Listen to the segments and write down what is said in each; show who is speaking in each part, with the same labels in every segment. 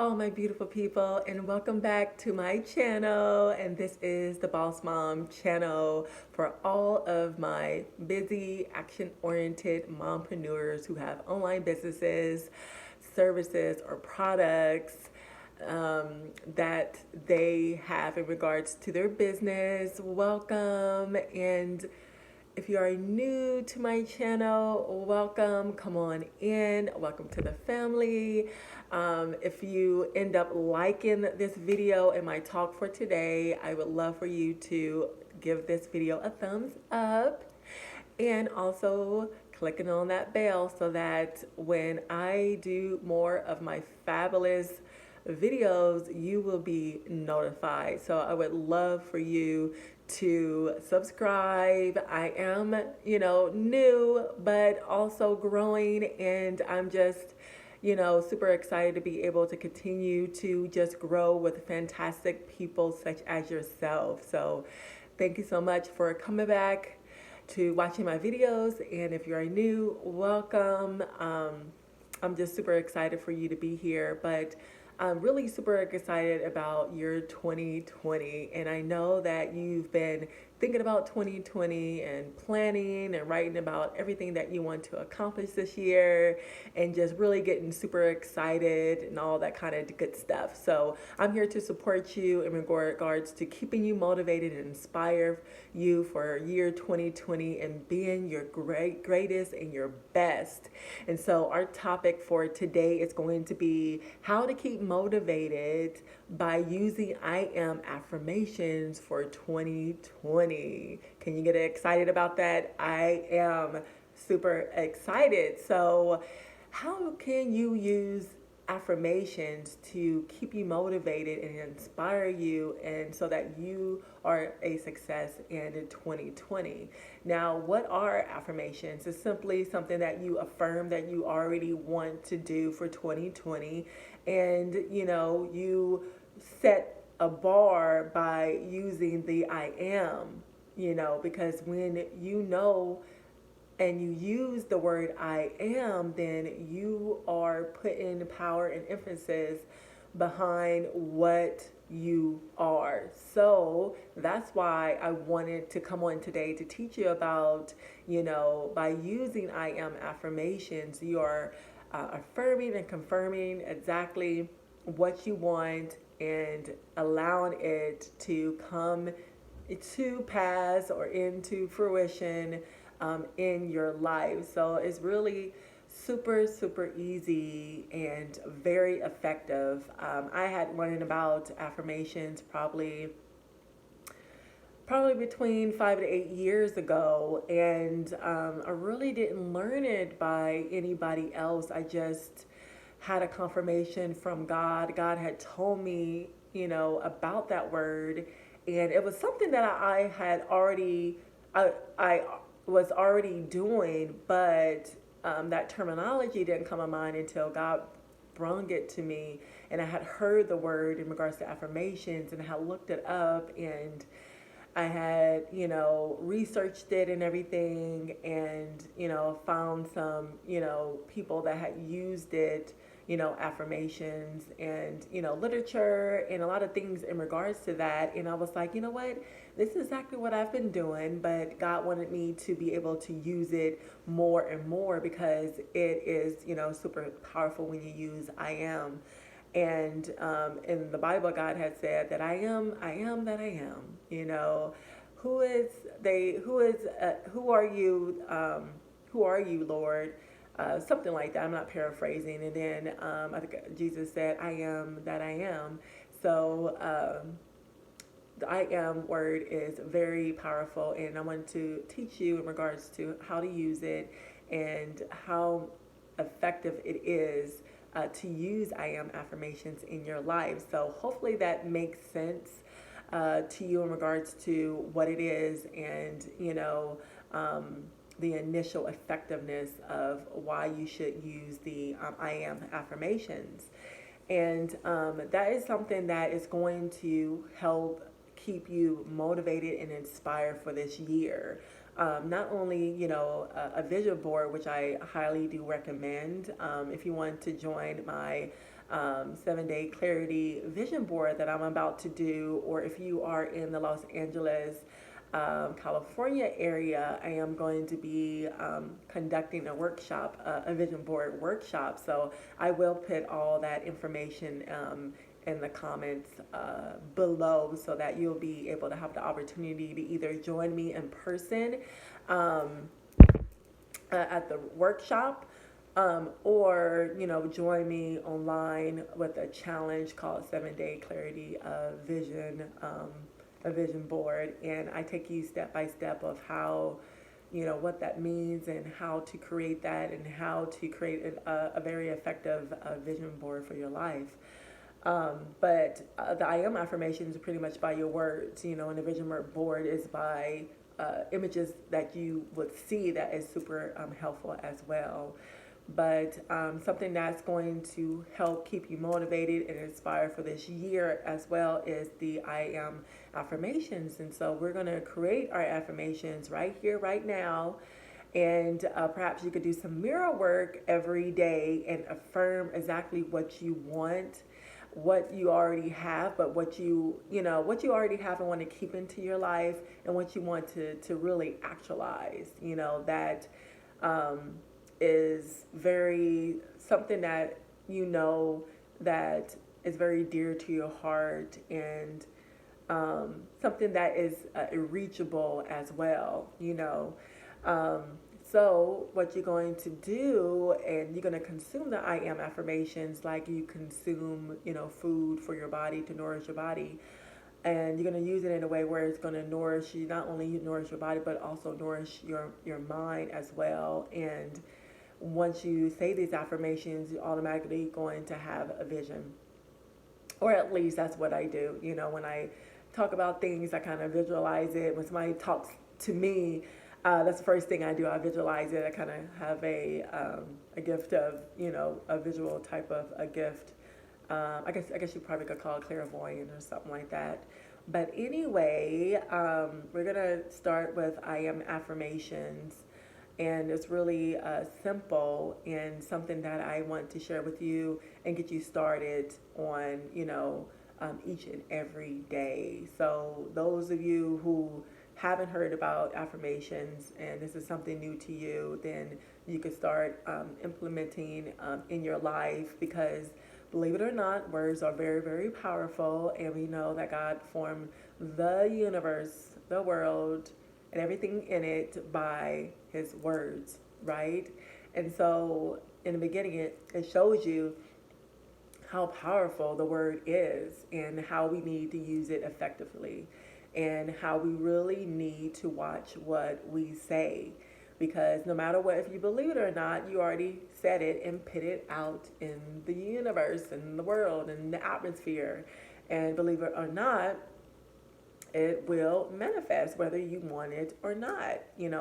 Speaker 1: all my beautiful people, and welcome back to my channel. And this is the Boss Mom channel for all of my busy, action-oriented mompreneurs who have online businesses, services, or products that they have in regards to their business. Welcome. And if you are new to my channel, welcome. Come on in. Welcome to the family. If you end up liking this video and my talk for today, I would love for you to give this video a thumbs up and also clicking on that bell so that when I do more of my fabulous videos, you will be notified. So I would love for you to subscribe. I am, new, but also growing, and I'm just, super excited to be able to continue to just grow with fantastic people such as yourself. So thank you so much for coming back to watching my videos. And if you're new, welcome. I'm just super excited for you to be here, but I'm really super excited about year 2020. And I know that you've been thinking about 2020 and planning and writing about everything that you want to accomplish this year and just really getting super excited and all that kind of good stuff. So I'm here to support you in regards to keeping you motivated and inspire you for year 2020 and being your greatest and your best. And so our topic for today is going to be how to keep motivated by using AM Affirmations for 2020. Can you get excited about that? I am super excited. So how can you use affirmations to keep you motivated and inspire you, and so that you are a success in 2020? Now, what are affirmations? It's simply something that you affirm that you already want to do for 2020, and you set a bar by using the I am, because when and you use the word I am, then you are putting power and emphasis behind what you are. So that's why I wanted to come on today to teach you about, by using I am affirmations, you are affirming and confirming exactly what you want and allowing it to come to pass or into fruition in your life. So it's really super easy and very effective. I had learned about affirmations probably between 5 to 8 years ago, and I really didn't learn it by anybody else. I just had a confirmation from God. God had told me, about that word, and it was something that I had already, I was already doing, but that terminology didn't come to mind until God brung it to me, and I had heard the word in regards to affirmations, and I had looked it up, and I had, researched it and everything, and, found some, people that had used it, affirmations and, literature and a lot of things in regards to that. And I was like, you know what? This is exactly what I've been doing, but God wanted me to be able to use it more and more because it is, super powerful when you use I am. And in the Bible, God had said that I am that I am. Who is they? Who are you? Who are you, Lord? Something like that. I'm not paraphrasing. And then I think Jesus said, I am that I am. So the I am word is very powerful, and I want to teach you in regards to how to use it and how effective it is to use I am affirmations in your life. So hopefully that makes sense to you in regards to what it is, and the initial effectiveness of why you should use the I am affirmations. And that is something that is going to help keep you motivated and inspired for this year. not only, a vision board, which I highly do recommend. If you want to join my 7-day clarity vision board that I'm about to do, or if you are in the Los Angeles, California area, I am going to be conducting a workshop, a vision board workshop. So I will put all that information in the comments below so that you'll be able to have the opportunity to either join me in person um, at the workshop, or join me online with a challenge called 7-day clarity vision, a vision board, and I take you step by step of how, what that means and how to create that and how to create a very effective vision board for your life. But the I am affirmations are pretty much by your words, and the vision board is by images that you would see that is super helpful as well. But something that's going to help keep you motivated and inspired for this year as well is the I am affirmations. And so we're going to create our affirmations right here, right now. And perhaps you could do some mirror work every day and affirm exactly what you want, what you already have, but what what you already have and want to keep into your life, and what you want to really actualize, that is very something that that is very dear to your heart, and something that is reachable as well. So what you're going to do, and you're going to consume the I am affirmations like you consume, food for your body to nourish your body. And you're going to use it in a way where it's going to nourish you, not only nourish your body, but also nourish your mind as well. And once you say these affirmations, you're automatically going to have a vision. Or at least that's what I do. When I talk about things, I kind of visualize it. When somebody talks to me, that's the first thing I do. I visualize it. I kind of have a gift of, a visual type of a gift. I guess you probably could call it clairvoyant or something like that. But anyway, we're gonna start with I am affirmations, and it's really simple and something that I want to share with you and get you started on, each and every day. So those of you who haven't heard about affirmations and this is something new to you, then you could start implementing in your life, because believe it or not, words are very, very powerful, and we know that God formed the universe, the world, and everything in it by his words, right? And so in the beginning, it shows you how powerful the word is and how we need to use it effectively, and how we really need to watch what we say, because no matter what, if you believe it or not, you already said it and put it out in the universe and the world and the atmosphere. And believe it or not, it will manifest whether you want it or not.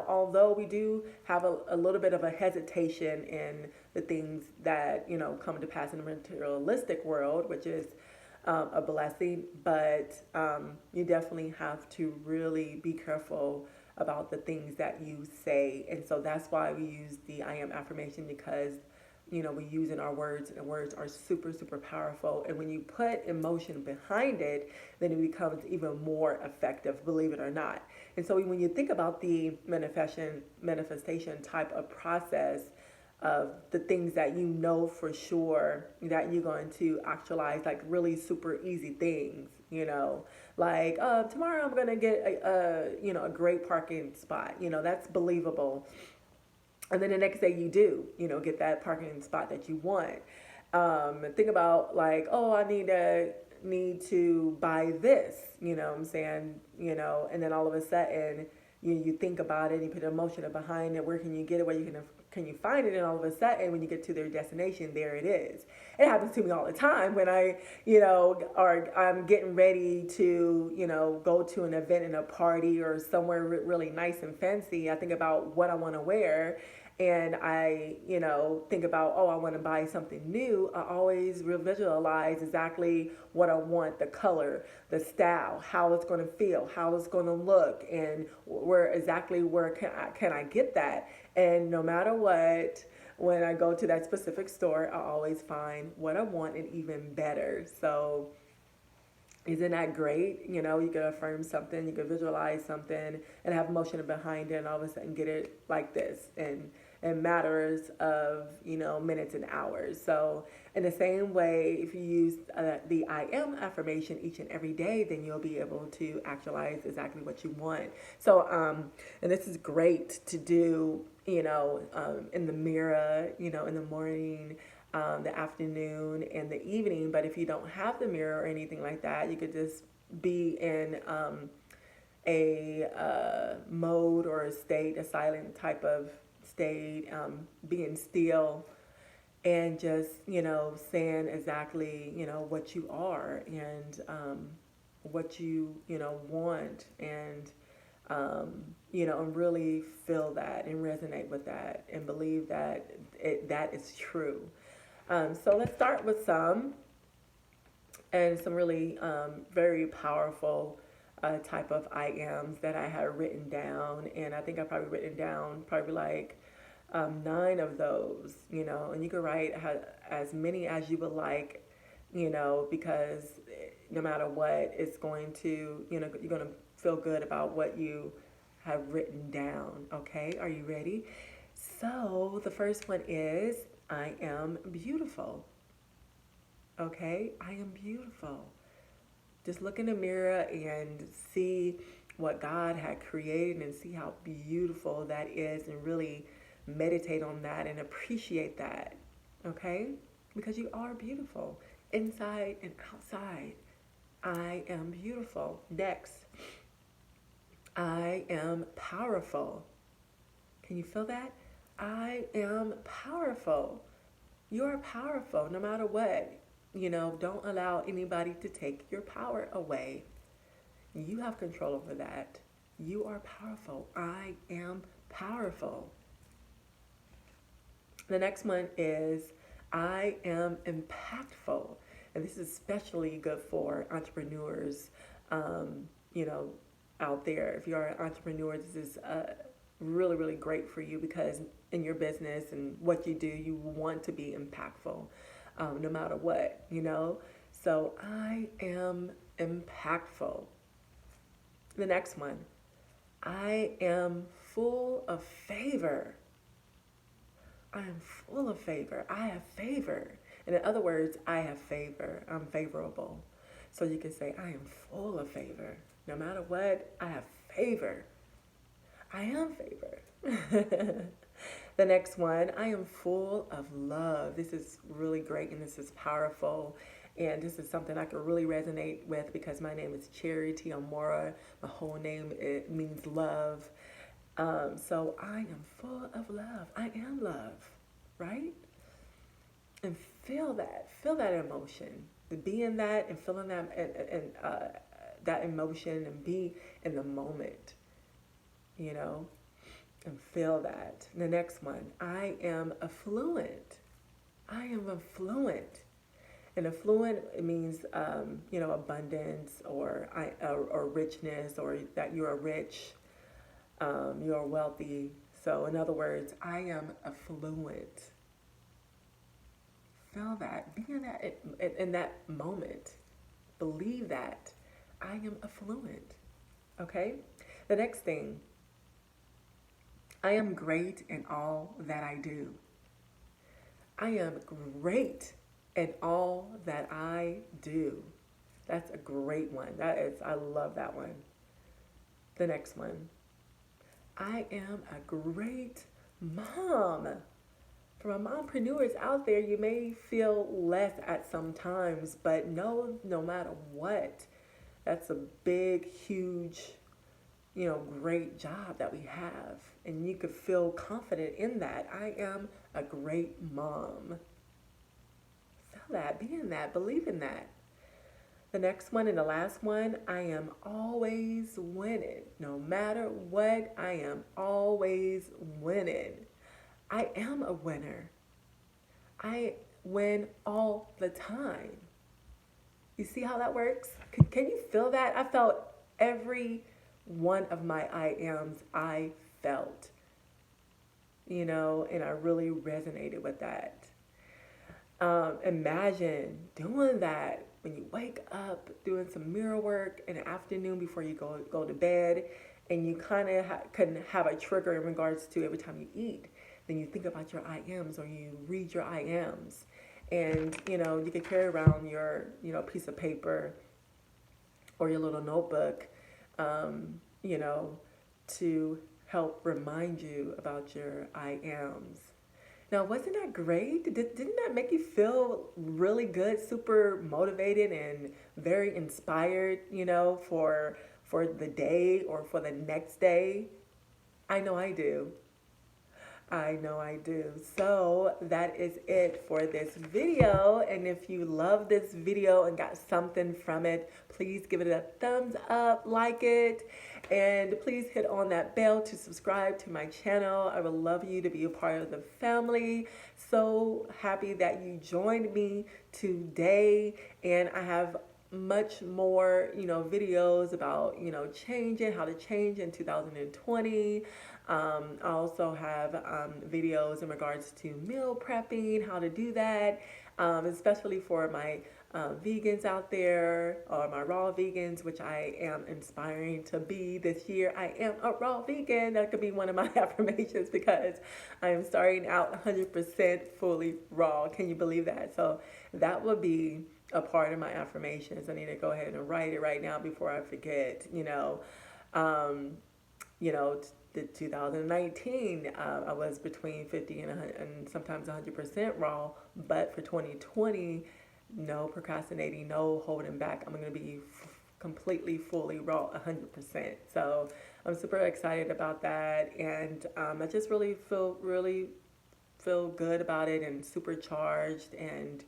Speaker 1: Although we do have a little bit of a hesitation in the things that, come to pass in the materialistic world, which is a blessing, but you definitely have to really be careful about the things that you say. And so that's why we use the I am affirmation, because we use in our words, and words are super, super powerful. And when you put emotion behind it, then it becomes even more effective, believe it or not. And so when you think about the manifestation type of process of the things that for sure that you're going to actualize, like really super easy things, like tomorrow I'm going to get a great parking spot, that's believable. And then the next day you do, get that parking spot that you want. Think about like, oh, I need to buy this, what I'm saying, and then all of a sudden you think about it, you put emotion behind it. Where can you get it? Where can you find it? And all of a sudden, when you get to their destination, there it is. It happens to me all the time when I'm getting ready to, go to an event and a party or somewhere really nice and fancy. I think about what I want to wear, and I, think about, oh, I want to buy something new, I always visualize exactly what I want, the color, the style, how it's going to feel, how it's going to look, and where can I get that? And no matter what, when I go to that specific store, I always find what I want and even better. So isn't that great? You can affirm something, you can visualize something and have emotion behind it, and all of a sudden get it like this and in matters of, minutes and hours. So in the same way, if you use the I am affirmation each and every day, then you'll be able to actualize exactly what you want. So, and this is great to do, in the mirror, in the morning, the afternoon, and the evening. But if you don't have the mirror or anything like that, you could just be in a mode or a state, a silent type of state, being still, and just, saying exactly, what you are, and what you want, and and really feel that and resonate with that and believe that that is true. So let's start with some really very powerful type of I ams that I had written down, and I think I probably written down probably like 9 of those, and you can write as many as you would like, because no matter what, it's going to, you're going to feel good about what you have written down. Okay, are you ready? So the first one is I am beautiful. Okay, I am beautiful. Just look in the mirror and see what God had created and see how beautiful that is, and really meditate on that and appreciate that. Okay? Because you are beautiful inside and outside. I am beautiful. Next, I am powerful. Can you feel that? I am powerful. You are powerful no matter what. Don't allow anybody to take your power away. You have control over that. You are powerful. I am powerful. The next one is I am impactful. And this is especially good for entrepreneurs, out there. If you are an entrepreneur, this is really, really great for you, because in your business and what you do, you want to be impactful. No matter what, So I am impactful. The next one, I am full of favor. I am full of favor. I have favor. And in other words, I have favor. I'm favorable. So you can say, I am full of favor. No matter what, I have favor. I am favor. The next one, I am full of love. This is really great, and this is powerful. And this is something I can really resonate with, because my name is Charity Amora. My whole name, it means love. So I am full of love. I am love, right? And feel that emotion. To be in that and feeling that, and that emotion, and be in the moment, and feel that. The next one, I am affluent. I am affluent. And affluent, it means, abundance, or richness, or that you are rich, you are wealthy. So in other words, I am affluent. Feel that. Be in that moment. Believe that. I am affluent. Okay? The next thing, I am great in all that I do. I am great in all that I do. That's a great one. I love that one. The next one, I am a great mom. For my mompreneurs out there, you may feel less at some times, but no matter what, that's a big, huge, great job that we have. And you could feel confident in that. I am a great mom. Feel that, be in that, believe in that. The next one and the last one, I am always winning. No matter what, I am always winning. I am a winner. I win all the time. You see how that works? Can you feel that? I felt every one of my I ams, I felt, and I really resonated with that. Imagine doing that when you wake up, doing some mirror work in the afternoon before you go to bed, and you kind of can have a trigger in regards to every time you eat. Then you think about your I ams or you read your I ams, and you can carry around your piece of paper or your little notebook, you know, to help remind you about your I ams. Now, wasn't that great? Didn't that make you feel really good, super motivated, and very inspired, for the day or for the next day? I know I do. I know I do. So that is it for this video. And if you love this video and got something from it, please give it a thumbs up, like it, and please hit on that bell to subscribe to my channel. I would love you to be a part of the family. So happy that you joined me today. And I have much more, videos about, changing, how to change in 2020. I also have videos in regards to meal prepping, how to do that, especially for my vegans out there, or my raw vegans, which I am inspiring to be this year. I am a raw vegan. That could be one of my affirmations because I am starting out 100% fully raw. Can you believe that? So that would be a part of my affirmations. I need to go ahead and write it right now before I forget. Um, the 2019, I was between 50 and sometimes 100% raw. But for 2020, no procrastinating, no holding back. I'm going to be completely, fully raw, 100%. So I'm super excited about that, and I just really feel good about it and supercharged, and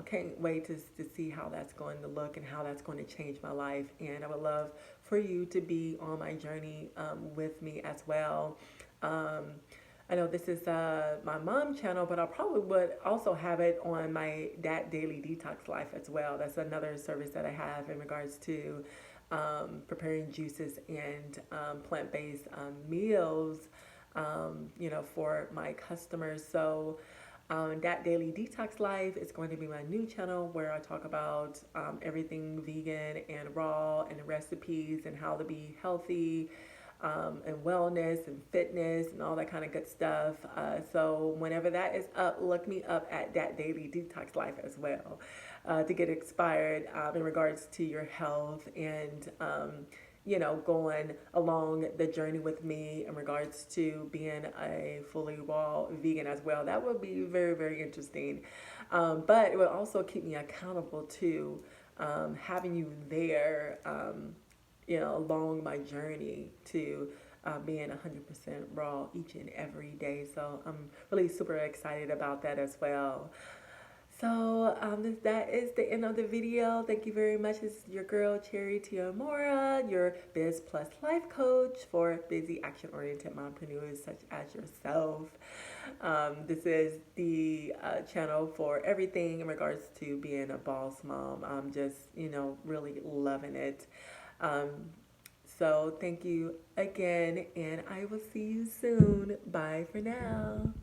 Speaker 1: can't wait to see how that's going to look and how that's going to change my life. And I would love for you to be on my journey with me as well. I know this is my mom channel, but I probably would also have it on my Dad Daily Detox Life as well. That's another service that I have in regards to preparing juices and plant-based meals, for my customers. So That Daily Detox Life is going to be my new channel where I talk about everything vegan and raw and recipes and how to be healthy, and wellness and fitness and all that kind of good stuff. So whenever that is up, look me up at That Daily Detox Life as well, to get inspired in regards to your health, and going along the journey with me in regards to being a fully raw vegan as well. That would be very, very interesting. But it would also keep me accountable to having you there, along my journey to being 100% raw each and every day. So I'm really super excited about that as well. So that is the end of the video. Thank you very much. This is your girl, Cherry Tiamora, your Biz Plus Life Coach for busy, action-oriented mompreneurs such as yourself. This is the channel for everything in regards to being a boss mom. I'm just, really loving it. So thank you again, and I will see you soon. Bye for now.